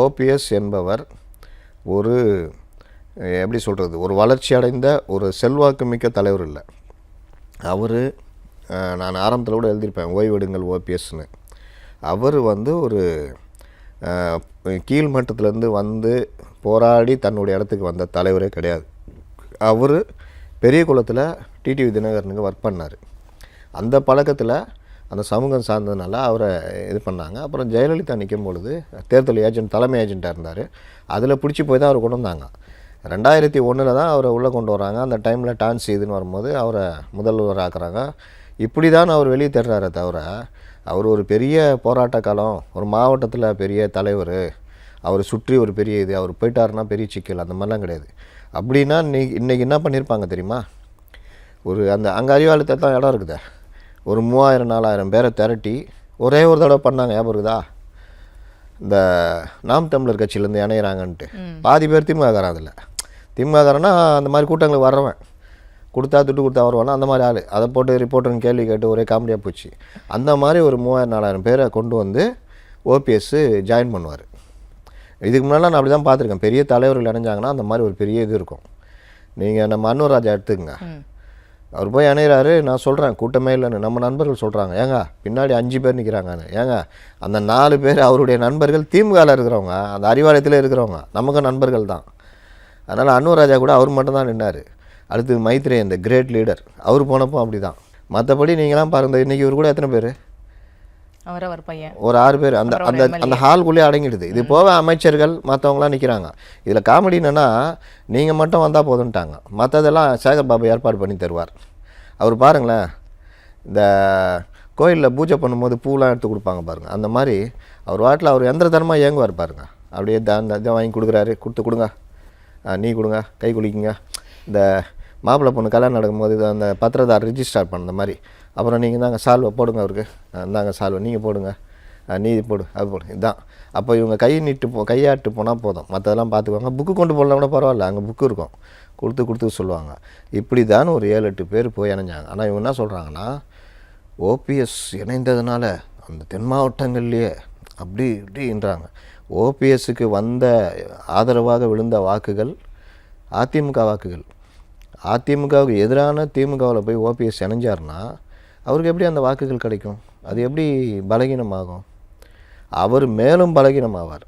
OPS என்பவர் ஒரு எப்படி சொல்கிறது, ஒரு வளர்ச்சி அடைந்த ஒரு செல்வாக்கு மிக்க தலைவர் இல்லை. அவர் நான் ஆரம்பத்தில் கூட எழுதியிருப்பேன் ஓய்வெடுங்கள் ஓபிஎஸ்ன்னு. அவர் ஒரு கீழ்மட்டத்திலேருந்து வந்து போராடி தன்னுடைய இடத்துக்கு வந்த தலைவரே கிடையாது. அவர் பெரிய குளத்தில் டிடிவி தினகரனுக்கு ஒர்க் பண்ணார். அந்த பழக்கத்தில் அந்த சமூகம் சார்ந்ததுனால அவரை இது பண்ணாங்க. அப்புறம் ஜெயலலிதா நிற்கும் பொழுது தேர்தல் ஏஜென்ட், தலைமை ஏஜென்ட்டாக இருந்தார். அதில் பிடிச்சி போய் தான் அவர் கொண்டு வந்தாங்க. 2001 தான் அவரை உள்ளே கொண்டு வராங்க. அந்த டைமில் டான்ஸ் இதுன்னு வரும்போது அவரை முதல்வர் ஆக்குறாங்க. இப்படி தான் அவர் வெளியே தர்றாரே தவிர, அவர் ஒரு பெரிய போராட்ட காலம், ஒரு மாவட்டத்தில் பெரிய தலைவர், அவர் சுற்றி ஒரு பெரிய இது, அவர் போயிட்டாருன்னா பெரிய சிக்கல், அந்த மாதிரிலாம் கிடையாது. அப்படின்னா இன்றைக்கி என்ன பண்ணியிருப்பாங்க தெரியுமா? அங்கே அறிவாலயத்தில் தான் இடம் இருக்குதே, ஒரு 3000-4000 பேரை திரட்டி ஒரே ஒரு தடவை பண்ணாங்க. ஞாபகம் இருக்குதா? இந்த நாம் தமிழர் கட்சியிலேருந்து இணையிறாங்கன்ட்டு பாதி பேர் திமுககாரன். அதில் திமுககாரன்னா அந்த மாதிரி கூட்டங்களுக்கு வர்றவன், கொடுத்தா துட்டு கொடுத்தா வருவானா, அந்த மாதிரி ஆள். அதை போட்டு ரிப்போர்ட்டர்னு கேள்வி கேட்டு ஒரே காமெடியாக போச்சு. அந்த மாதிரி ஒரு 3000-4000 பேரை கொண்டு வந்து ஓபிஎஸ் ஜாயின் பண்ணுவார். இதுக்கு முன்னாடி நான் அப்படி தான் பார்த்துருக்கேன். பெரிய தலைவர்கள் இணைஞ்சாங்கன்னா அந்த மாதிரி ஒரு பெரிய இது இருக்கும். நீங்கள் நம்ம அன்வர் ராஜா எடுத்துக்கங்க. அவர் போய் இணைகிறாரு. நான் சொல்கிறேன் கூட்டமே இல்லைன்னு. நம்ம நண்பர்கள் சொல்கிறாங்க, ஏங்க பின்னாடி 5 பேர் நிற்கிறாங்கன்னு. ஏங்க அந்த 4 பேர் அவருடைய நண்பர்கள் திமுகவில் இருக்கிறவங்க, அந்த அறிவாலயத்தில் இருக்கிறவங்க, நமக்கு நண்பர்கள் தான். அதனால் அன்வர் ராஜா கூட அவர் மட்டும் தான் நின்னார். அடுத்து மைத்ரேயன், இந்த கிரேட் லீடர், அவர் போனப்போ அப்படி தான். மற்றபடி நீங்களாம் பாருங்கள், இன்றைக்கி இவர் கூட எத்தனை பேர்? ஒரு 6 பேர் அந்த அந்த அந்த ஹால்குள்ளேயே அடங்கிடுது. இது போக அமைச்சர்கள் மற்றவங்களாம் நிற்கிறாங்க. இதில் காமெடி என்னென்னா, நீங்கள் மட்டும் வந்தால் போதுன்ட்டாங்க, மற்றதெல்லாம் சேகர் பாபு ஏற்பாடு பண்ணி தருவார். அவர் பாருங்களேன், இந்த கோயிலில் பூஜை பண்ணும்போது பூலாம் எடுத்து கொடுப்பாங்க பாருங்கள், அந்த மாதிரி அவர் வாட்டில் அவர் எந்திரத்தனமாக இயங்குவார் பாருங்கள். அப்படியே அந்த இதை வாங்கி கொடுக்குறாரு, கொடுங்க, நீ கொடுங்க, கை குளிக்குங்க. இந்த மாப்பிள்ளை பொண்ணு கல்யாணம் நடக்கும்போது அந்த பத்திரதார் ரிஜிஸ்டர் பண்ண மாதிரி, அப்புறம் நீங்கள் தாங்க சால்வை போடுங்க, அவருக்கு இந்தாங்க சால்வை நீங்கள் போடுங்க, நீ போடு, அது போடு, இதுதான். அப்போ இவங்க கையாட்டு போனால் போதும், மற்றதெல்லாம் பார்த்துக்குவாங்க. புக்கு கொண்டு போடலாம் கூட பரவாயில்ல, அங்கே புக்கு இருக்கும், கொடுத்து சொல்லுவாங்க. இப்படி தான் ஒரு 7-8 பேர் போய் இணைஞ்சாங்க. ஆனால் இவங்க என்ன சொல்கிறாங்கன்னா, ஓபிஎஸ் இணைந்ததுனால அந்த தென் மாவட்டங்கள்லேயே அப்படி இப்படின்றாங்க. ஓபிஎஸ்க்கு வந்த ஆதரவாக விழுந்த வாக்குகள் அதிமுக வாக்குகள். அதிமுகவுக்கு எதிரான திமுகவில் போய் ஓபிஎஸ் இணைஞ்சார்னா அவருக்கு எப்படி அந்த வாக்குகள் கிடைக்கும்? அது எப்படி பலகீனமாகும்? அவர் மேலும் பலகீனமாவார்.